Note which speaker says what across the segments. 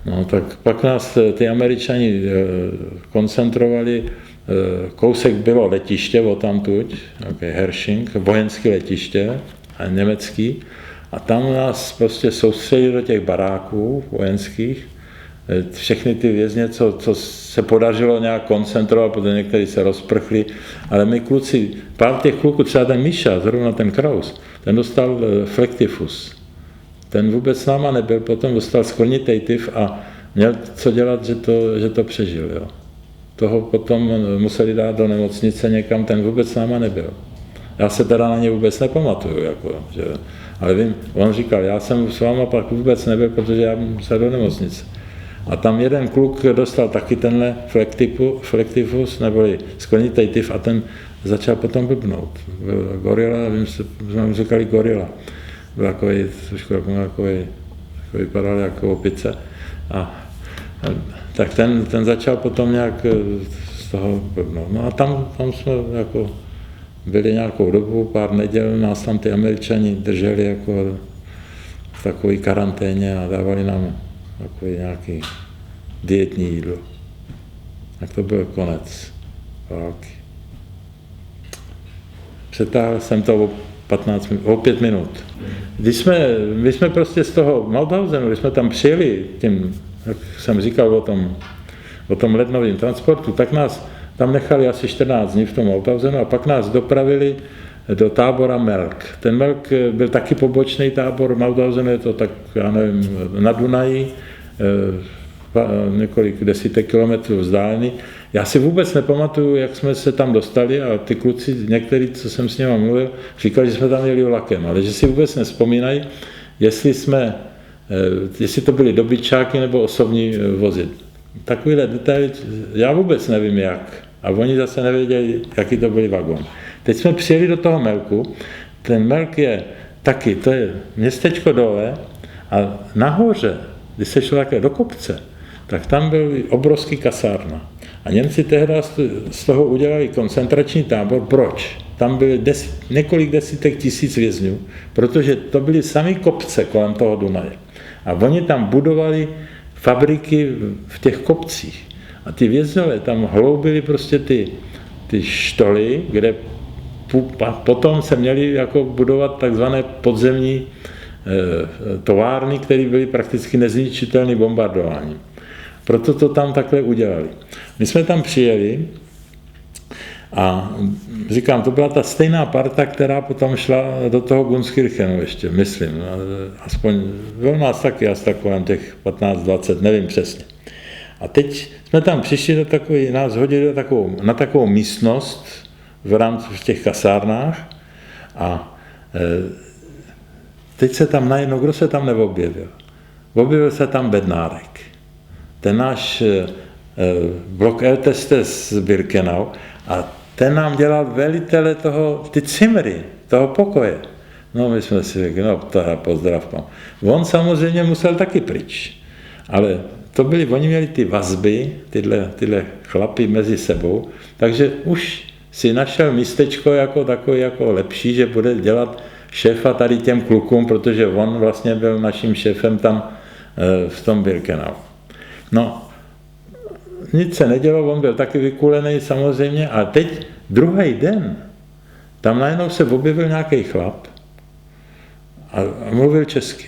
Speaker 1: No tak pak nás ty Američani koncentrovali, kousek bylo letiště odtamtud, Hershing, vojenské letiště, německý, a tam nás prostě soustředili do těch baráků vojenských, všechny ty vězně, co se podařilo nějak koncentrovat, protože někteří se rozprchli, ale my kluci, pár těch kluků, třeba ten Míša, zrovna ten Kraus, ten dostal flektifus. Ten vůbec s náma nebyl, potom dostal skvrnitej tyf a měl co dělat, že to přežil. Jo. Toho potom museli dát do nemocnice někam, ten vůbec s náma nebyl. Já se teda na ně vůbec nepamatuju, ale vím, on říkal, já jsem s váma pak vůbec nebyl, protože já se do nemocnice. A tam jeden kluk dostal taky tenhle flektifus, neboli skvrnitej tyf, a ten začal potom blbnout. Byl gorila, jsme říkali gorila. Byl takový, trošku vypadal jako opice. A tak ten začal potom nějak z toho blbnout. No a tam jsme jako byli nějakou dobu, pár neděl, nás tam ty Američani drželi jako v takové karanténě a dávali nám takový nějaký dietní jídlo. Tak to byl konec války. Přetáhl jsem to o 5 minut. My jsme prostě z toho Mauthausenu, když jsme tam přijeli tím, jak jsem říkal o tom lednovém transportu, tak nás tam nechali asi 14 dní v tom Mauthausenu a pak nás dopravili do tábora Melk. Ten Melk byl taky pobočný tábor Mauthausenu, je to tak, já nevím, na Dunaji, několik desítek kilometrů vzdálený. Já si vůbec nepamatuju, jak jsme se tam dostali, a ty kluci, některý, co jsem s nimi mluvil, říkali, že jsme tam jeli vlakem, ale že si vůbec nevzpomínají, jestli to byly dobytčáky nebo osobní vozy. Takovýhle detaily, já vůbec nevím jak. A oni zase nevěděli, jaký to byly vagón. Teď jsme přijeli do toho Melku, ten Melk je taky, to je městečko dole a nahoře, když se šlo také do kopce, tak tam byl obrovský kasárna. A Němci tehdy z toho udělali koncentrační tábor. Proč? Tam byly několik desítek tisíc vězňů, protože to byly samé kopce kolem toho Dunaje. A oni tam budovali fabriky v těch kopcích. A ty vězňové tam hloubili prostě ty štoly, kde potom se měli jako budovat takzvané podzemní továrny, které byly prakticky nezničitelné bombardováním. Proto to tam takhle udělali. My jsme tam přijeli a říkám, to byla ta stejná parta, která potom šla do toho Gunskirchenu ještě, myslím. Aspoň byl nás taky asi tak kolem těch 15-20, nevím přesně. A teď jsme tam přišli nás hodili na takovou místnost v rámci těch kasárnách a teď se tam najednou, kdo se tam neobjevil? Objevil se tam Bednárek. Ten náš blok LTST z Birkenau a ten nám dělal velitele ty cimry, toho pokoje. No my jsme si řekli, no teda pozdrav pan. On samozřejmě musel taky pryč, ale oni měli ty vazby, tyhle chlapy mezi sebou, takže už si našel místečko jako takový jako lepší, že bude dělat šéfa tady těm klukům, protože on vlastně byl naším šéfem tam v tom Birkenau. No, nic se nedělo, on byl taky vykulený samozřejmě a teď druhý den, tam najednou se objevil nějaký chlap a mluvil česky.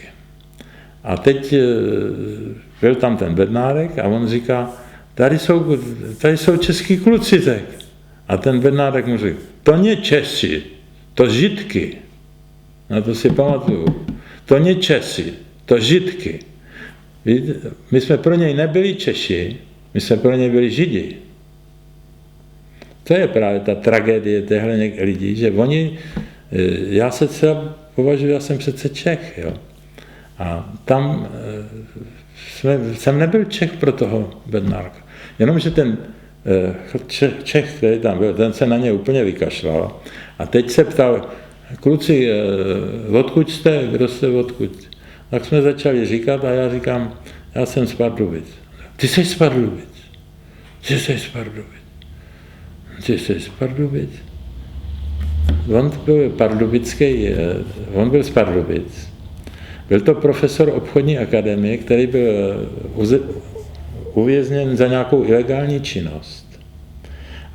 Speaker 1: A teď byl tam ten Bednárek a on říká, tady jsou český kluci, tak. A ten Bednárek mu říká, to nie Česi, to Židky. Na to si pamatuju. To nie Česi, to Židky. My jsme pro něj nebyli Češi, my jsme pro něj byli Židi. To je právě ta tragédie těchto lidí, že já se třeba považuji, já jsem přece Čech, jo. A tam jsem nebyl Čech pro toho Bednárka. Jenomže ten Čech, který tam byl, ten se na ně úplně vykašlal. A teď se ptal, kluci, odkud jste, kdo jste odkud? Tak jsme začali říkat a já říkám, já jsem z Pardubic. Ty jsi z Pardubic. Ty jsi z Pardubic. Ty jsi z Pardubic. On byl pardubický, on byl z Pardubic. Byl to profesor obchodní akademie, který byl uvězněn za nějakou ilegální činnost.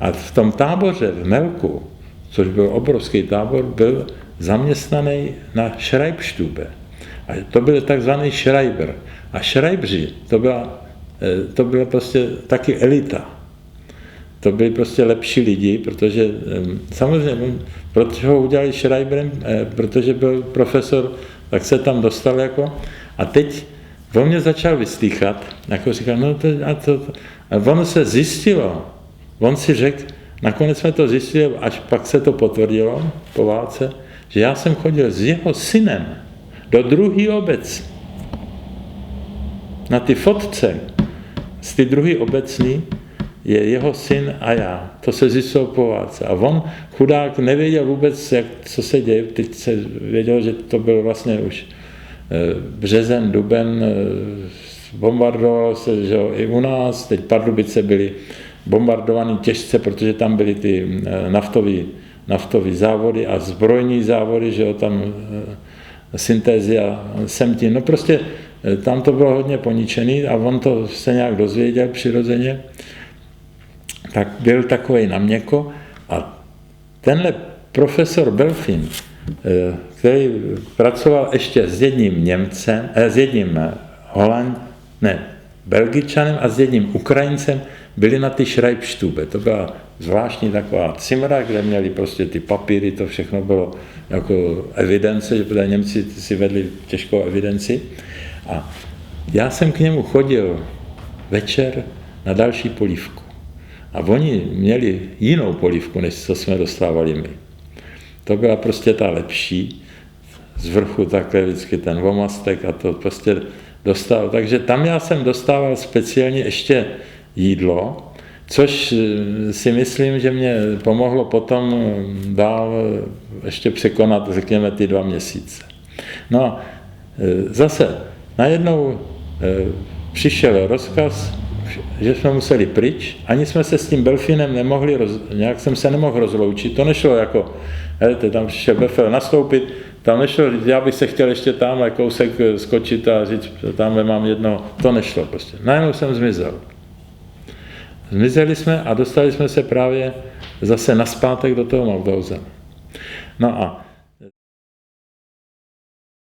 Speaker 1: A v tom táboře v Melku, což byl obrovský tábor, byl zaměstnaný na Schreibstube. A to byl takzvaný Schreiber. A Schreibři, to byla prostě taky elita. To byli prostě lepší lidi, protože samozřejmě, protože ho udělali Schreiberem, protože byl profesor, tak se tam dostal jako. A teď on mě začal vyslýchat, jako říkal, no a ono se zjistilo, on si řekl, nakonec jsme to zjistili, až pak se to potvrdilo po válce, že já jsem chodil s jeho synem do druhé obce. Na ty fotce z ty druhé obecní je jeho syn a já. To se zjistilo po válce. A on, chudák, nevěděl vůbec, co se děje. Teď se věděl, že to byl vlastně už březen, duben, bombardovalo se, že jo, i u nás. Teď Pardubice byly bombardovaný těžce, protože tam byly ty naftové závody a zbrojní závody, že jo, tam Syntézia, Semtin, no prostě tam to bylo hodně poničený a on to se nějak dozvěděl přirozeně, tak byl takovej na měko a tenhle profesor Belfin, který pracoval ještě s jedním Němcem, s jedním Belgičanem a s jedním Ukrajincem, byli na ty Schreibstube. To byla zvláštní taková cimra, kde měli prostě ty papíry, to všechno bylo jako evidence, že protože Němci si vedli těžkou evidenci. A já jsem k němu chodil večer na další polívku. A oni měli jinou polívku, než co jsme dostávali my. To byla prostě ta lepší, z vrchu takhle vždycky ten vomastek a to prostě dostal. Takže tam já jsem dostával speciálně ještě jídlo, což si myslím, že mě pomohlo potom dál ještě překonat, řekněme, ty 2 měsíce. No a zase najednou přišel rozkaz, že jsme museli pryč, ani jsme se s tím Belfinem nemohli, nějak jsem se nemohl rozloučit, to nešlo jako, tam přišel Befel nastoupit, tam nešlo, já bych se chtěl ještě tamhle kousek skočit a říct, tamhle mám jedno, to nešlo prostě. Najednou jsem zmizel. Zmizeli jsme a dostali jsme se právě zase naspátek do toho Mauthausen. No a